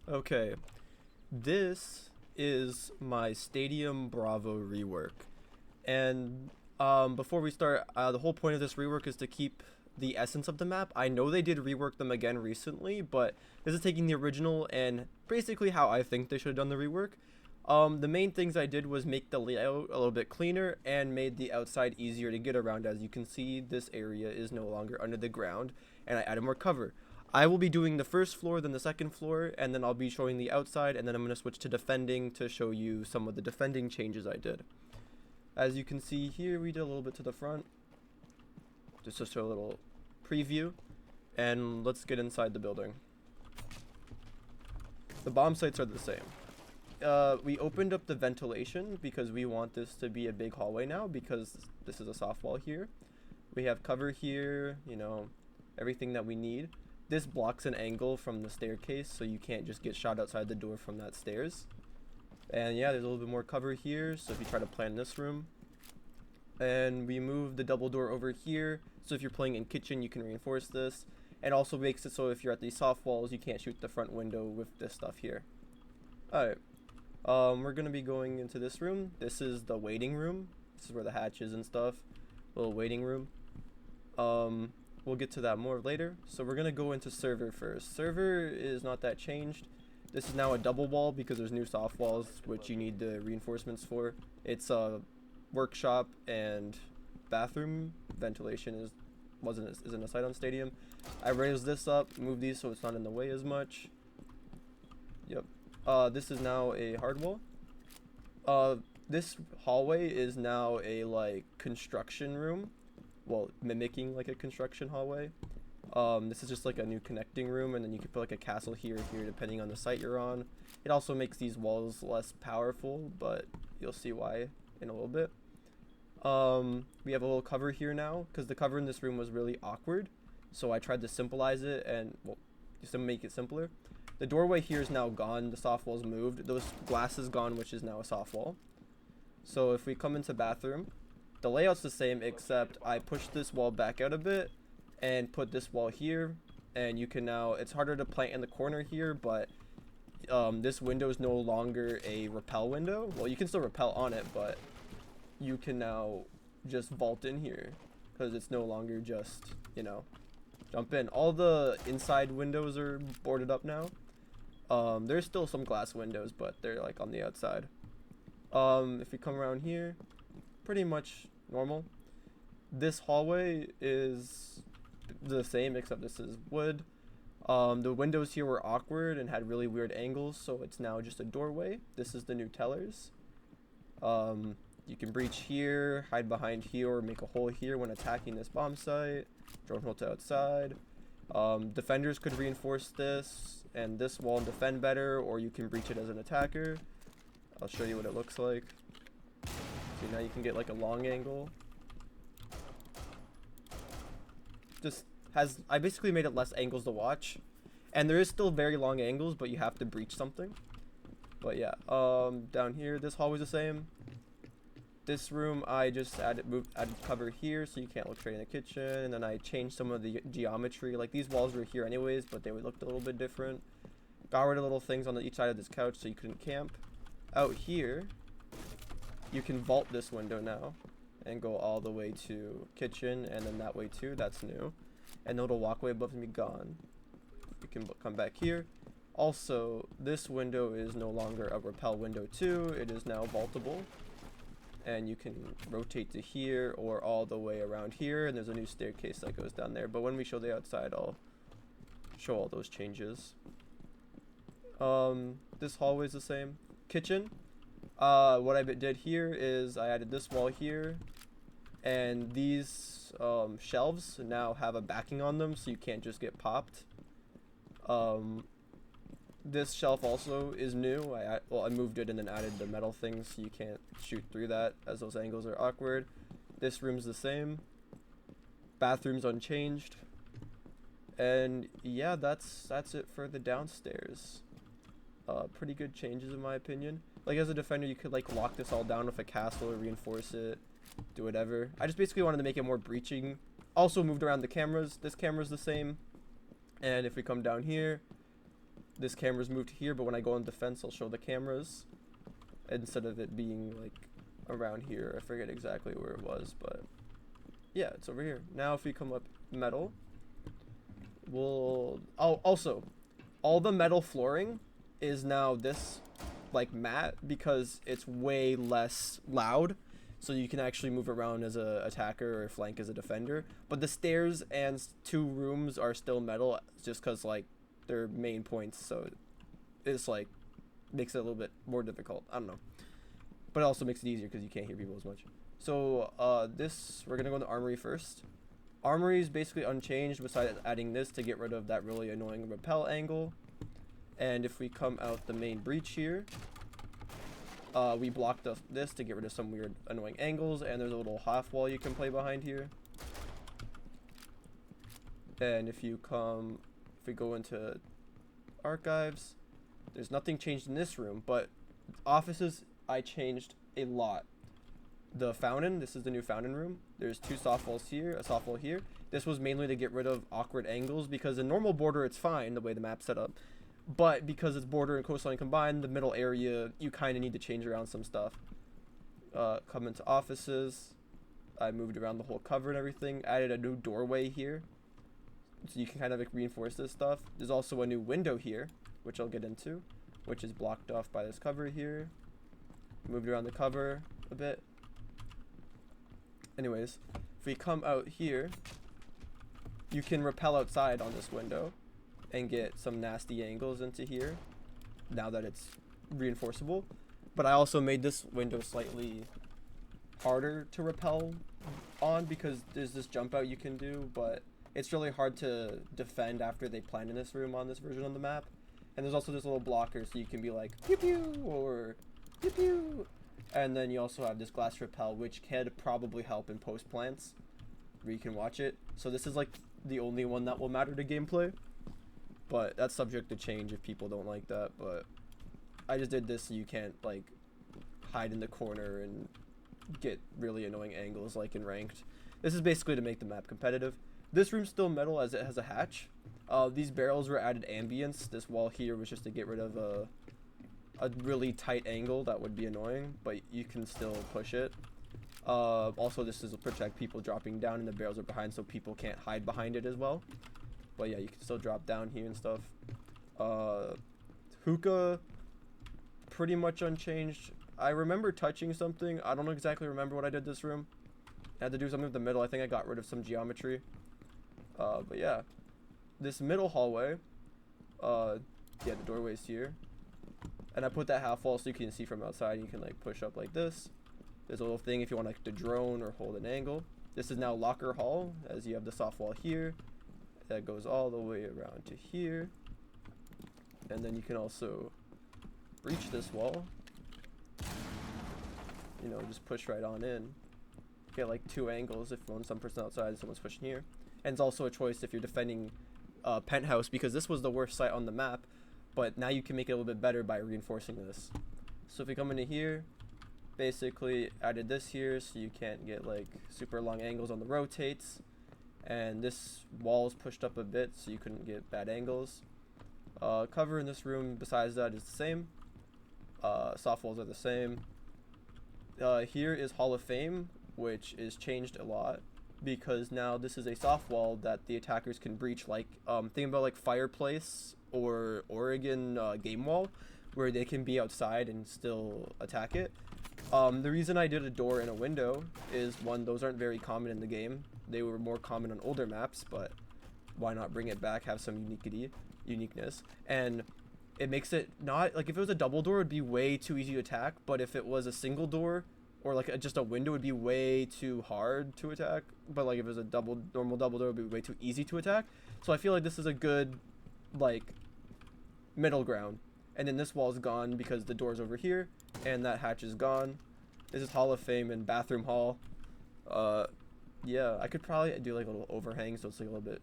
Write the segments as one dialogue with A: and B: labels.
A: Okay, this is my Stadium Bravo rework. And before we start, the whole point of this rework is to keep the essence of the map. I know they did rework them again recently, but this is taking the original and basically how I think they should have done the rework. The main things I did was make the layout a little bit cleaner and made the outside easier to get around. As you can see, this area is no longer under the ground, and I added more cover. I will be doing the first floor, then the second floor, and then I'll be showing the outside, and then I'm going to switch to defending to show you some of the defending changes I did. As you can see here, we did a little bit to the front, just to show a little preview, and let's get inside the building. The bomb sites are the same. We opened up the ventilation because we want this to be a big hallway now because this is a soft wall here. We have cover here, everything that we need. This blocks an angle from the staircase, so you can't just get shot outside the door from that stairs. And yeah, there's a little bit more cover here, so if you try to plan this room. And we move the double door over here, so if you're playing in kitchen, you can reinforce this. And also makes it so if you're at these soft walls, you can't shoot the front window with this stuff here. Alright, we're going to be going into this room. This is the waiting room. This is where the hatch is and stuff. Little waiting room. We'll get to that more later. So we're going to go into server first. Server is not that changed. This is now a double wall because there's new soft walls, which you need the reinforcements for. It's a workshop and bathroom. Ventilation isn't a site on Stadium. I raised this up, moved these so it's not in the way as much. Yep. This is now a hard wall. This hallway is now a construction room. Well, mimicking like a construction hallway. This is just like a new connecting room, and then you can put like a castle here or here depending on the site you're on. It also makes these walls less powerful, but you'll see why in a little bit. We have a little cover here now because the cover in this room was really awkward, so I tried to simplize it and just to make it simpler. The doorway here is now gone. The soft wall's moved. Those glass is gone, which is now a soft wall. So if we come into bathroom, the layout's the same except I pushed this wall back out a bit and put this wall here, and you can now, it's harder to plant in the corner here, but this window is no longer a rappel window. Well, you can still rappel on it, but you can now just vault in here because it's no longer just, jump in. All the inside windows are boarded up now. There's still some glass windows, but they're like on the outside. If we come around here, pretty much normal. This hallway is the same except this is wood. The windows here were awkward and had really weird angles, so it's now just a doorway. This is the new tellers. You can breach here, hide behind here, or make a hole here when attacking this bomb site. Drone hole to outside. Defenders could reinforce this and this wall and defend better, or you can breach it as an attacker. I'll show you what it looks like. See, now you can get like a long angle. I basically made it less angles to watch, and there is still very long angles, but you have to breach something. But yeah, down here, this hallway's the same. This room, I just added cover here so you can't look straight in the kitchen, and then I changed some of the geometry. Like these walls were here anyways, but they looked a little bit different. Got rid of little things on each side of this couch so you couldn't camp. Out here, you can vault this window now and go all the way to kitchen, and then that way too. That's new. And the little walkway above me gone. You can come back here. Also, this window is no longer a rappel window too. It is now vaultable. And you can rotate to here or all the way around here, and there's a new staircase that goes down there. But when we show the outside, I'll show all those changes. This hallway is the same. Kitchen. What I did here is I added this wall here, and these shelves now have a backing on them, so you can't just get popped. This shelf also is new. I moved it and then added the metal things so you can't shoot through that as those angles are awkward. This room's the same. Bathroom's unchanged. And yeah, that's it for the downstairs. Pretty good changes in my opinion. Like as a defender, you could like lock this all down with a castle or reinforce it, do whatever. I just basically wanted to make it more breaching. Also moved around the cameras. This camera's the same. And if we come down here, this camera's moved here, but when I go on defense, I'll show the cameras instead of it being like around here. I forget exactly where it was, but yeah, it's over here. Now if we come up metal, we'll also all the metal flooring is now this like matte because it's way less loud, so you can actually move around as a attacker or flank as a defender. But the stairs and 2 rooms are still metal just because like they're main points, so it's like makes it a little bit more difficult. I don't know, but it also makes it easier because you can't hear people as much. So we're gonna go into armory first. Armory is basically unchanged besides adding this to get rid of that really annoying rappel angle. And if we come out the main breach here, we blocked this to get rid of some weird annoying angles, and there's a little half wall you can play behind here. And if we go into archives, there's nothing changed in this room, but offices I changed a lot. The fountain, this is the new fountain room. There's 2 soft walls here, a soft wall here. This was mainly to get rid of awkward angles because in normal border it's fine the way the map's set up. But because it's border and coastline combined, the middle area, you kind of need to change around some stuff. Come into offices. I moved around the whole cover and everything. Added a new doorway here, so you can kind of like reinforce this stuff. There's also a new window here, which I'll get into, which is blocked off by this cover here. Moved around the cover a bit. Anyways, if we come out here, you can rappel outside on this window and get some nasty angles into here now that it's reinforceable. But I also made this window slightly harder to rappel on because there's this jump out you can do, but it's really hard to defend after they plant in this room on this version of the map. And there's also this little blocker so you can be like pew pew or pew pew. And then you also have this glass rappel, which can probably help in post plants where you can watch it. So this is like the only one that will matter to gameplay, but that's subject to change if people don't like that. But I just did this so you can't like hide in the corner and get really annoying angles like in ranked. This is basically to make the map competitive. This room's still metal as it has a hatch. These barrels were added ambience. This wall here was just to get rid of a really tight angle that would be annoying, but you can still push it. Also, this is to protect people dropping down, and the barrels are behind so people can't hide behind it as well. But yeah, you can still drop down here and stuff. Hookah, pretty much unchanged. I remember touching something. I don't exactly remember what I did this room. I had to do something with the middle. I think I got rid of some geometry. But yeah, this middle hallway, yeah, the doorway's here. And I put that half wall so you can see from outside. You can like push up like this. There's a little thing if you want like to drone or hold an angle. This is now locker hall, as you have the soft wall here. That goes all the way around to here. And then you can also breach this wall. You know, just push right on in. Get like 2 angles if some person outside and someone's pushing here. And it's also a choice if you're defending penthouse, because this was the worst site on the map. But now you can make it a little bit better by reinforcing this. So if we come into here, basically added this here so you can't get like super long angles on the rotates. And this wall is pushed up a bit so you couldn't get bad angles. Cover in this room besides that is the same. Soft walls are the same. Here is Hall of Fame, which is changed a lot because now this is a soft wall that the attackers can breach, like think about like Fireplace or Oregon game wall, where they can be outside and still attack it. The reason I did a door and a window is, one, those aren't very common in the game. They were more common on older maps, but why not bring it back, have some uniqueness. And it makes it not, like if it was a double door, it'd be way too easy to attack, but if it was a single door or like just a window, it'd be way too hard to attack. But like if it was a normal double door, it'd be way too easy to attack. So I feel like this is a good like middle ground. And then this wall's gone because the door's over here and that hatch is gone. This is Hall of Fame and bathroom hall. Yeah, I could probably do like a little overhang so it's like a little bit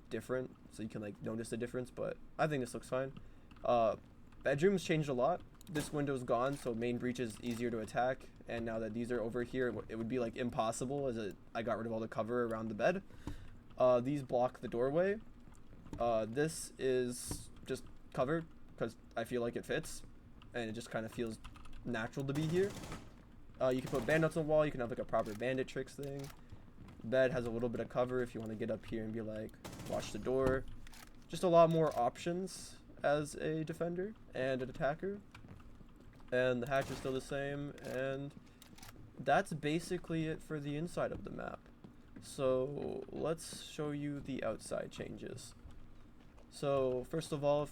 A: different so you can like notice the difference, but I think this looks fine. Bedrooms changed a lot. This window's gone, so main breach is easier to attack, and now that these are over here, it would be like impossible as I got rid of all the cover around the bed. These block the doorway. This is just cover because I feel like it fits, and it just kind of feels natural to be here. You can put bandits on the wall. You can have like a proper bandit tricks thing. Bed has a little bit of cover if you want to get up here and be like, watch the door. Just a lot more options as a defender and an attacker. And the hatch is still the same, and that's basically it for the inside of the map. So let's show you the outside changes. So first of all,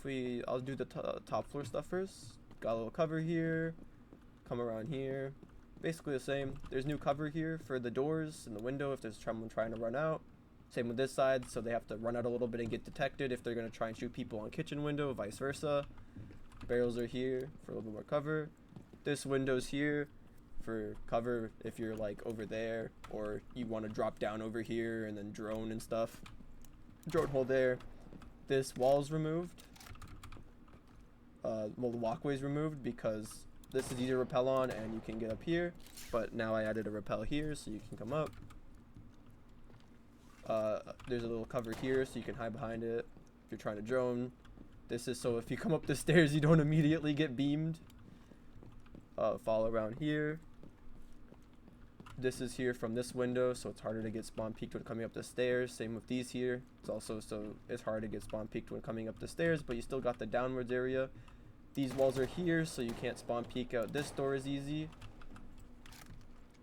A: I'll do the top floor stuff first. Got a little cover here, come around here. Basically the same. There's new cover here for the doors and the window if there's someone trying to run out. Same with this side, so they have to run out a little bit and get detected if they're going to try and shoot people on kitchen window, vice versa. Barrels are here for a little bit more cover. This window's here for cover if you're like over there or you want to drop down over here and then drone and stuff. Drone hole there. This wall's removed. Well, the walkway's removed because this is easy to rappel on and you can get up here, but now I added a rappel here so you can come up. There's a little cover here so you can hide behind it if you're trying to drone. This is so if you come up the stairs you don't immediately get beamed. Follow around here. This is here from this window, so it's harder to get spawn peeked when coming up the stairs. Same with these here. It's also so it's hard to get spawn peeked when coming up the stairs, but you still got the downwards area. These walls are here, so you can't spawn peek out. This door is easy.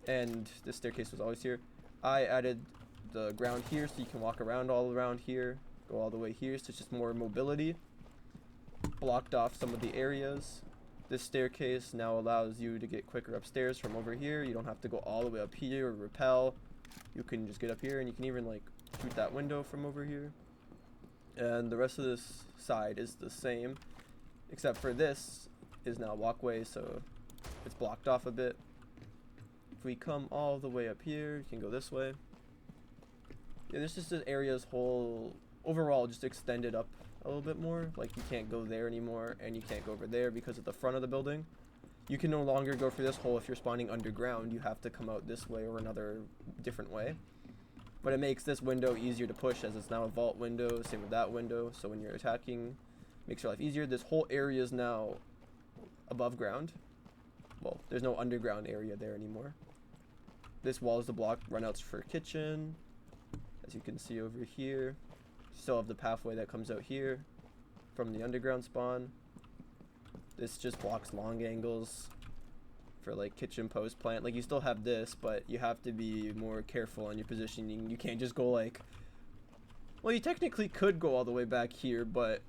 A: And this staircase was always here. I added the ground here, so you can walk around all around here. Go all the way here, so it's just more mobility. Blocked off some of the areas. This staircase now allows you to get quicker upstairs from over here. You don't have to go all the way up here or rappel. You can just get up here, and you can even like shoot that window from over here. And the rest of this side is the same, except for this is now walkway, so it's blocked off a bit. If we come all the way up here, you can go this way. Yeah, this is the area's whole overall just extended up a little bit more. Like you can't go there anymore and you can't go over there because of the front of the building. You can no longer go through this hole if you're spawning underground. You have to come out this way or another different way. But it makes this window easier to push as it's now a vault window. Same with that window. So when you're attacking, makes your life easier. This whole area is now above ground. Well, there's no underground area there anymore. This wall is the block runouts for kitchen. As you can see over here. Still have the pathway that comes out here from the underground spawn. This just blocks long angles for like kitchen post plant. Like you still have this, but you have to be more careful on your positioning. You can't just go like, well, you technically could go all the way back here, but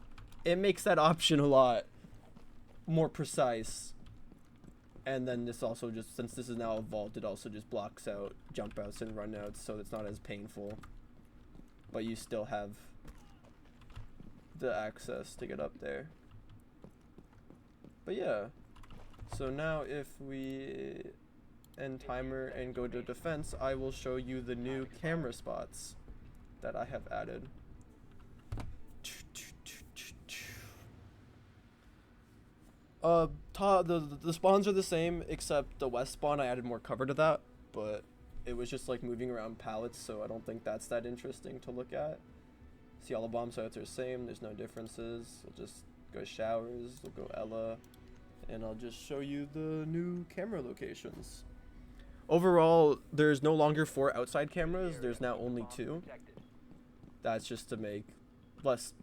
A: it makes that option a lot more precise. And then this also just, since this is now a vault, it also just blocks out jump outs and run outs, so it's not as painful. But you still have the access to get up there. But yeah, so now if we end timer and go to defense, I will show you the new camera spots that I have added. The spawns are the same, except the west spawn I added more cover to that, but it was just like moving around pallets, so I don't think that's that interesting to look at. See, all the bomb sites are the same, there's no differences. We'll just go showers, we'll go Ella, and I'll just show you the new camera locations. Overall, there's no longer 4 outside cameras, there's now only 2. That's just to make less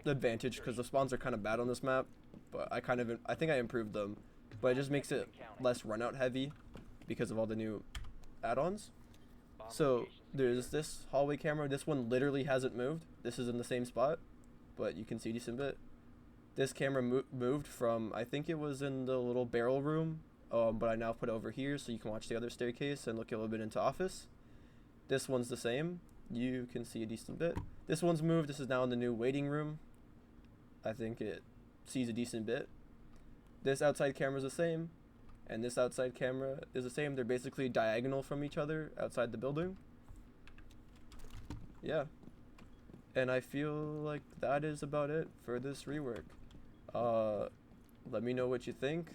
A: advantage, because the spawns are kind of bad on this map, but I think I improved them, but it just makes it less run out heavy because of all the new add-ons. So there's this hallway camera. This one literally hasn't moved. This is in the same spot, but you can see a decent bit. This camera moved from, I think it was in the little barrel room, but I now put it over here so you can watch the other staircase and look a little bit into office. This one's the same. You can see a decent bit. This one's moved. This is now in the new waiting room. I think it sees a decent bit. This outside camera is the same, and this outside camera is the same. They're basically diagonal from each other outside the building. Yeah, and I feel like that is about it for this rework. Let me know what you think.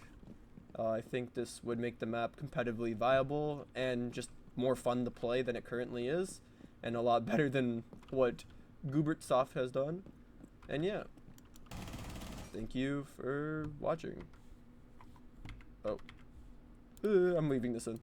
A: I think this would make the map competitively viable and just more fun to play than it currently is, and a lot better than what Goobert Soft has done. And yeah. thank you for watching. Oh. I'm leaving this in.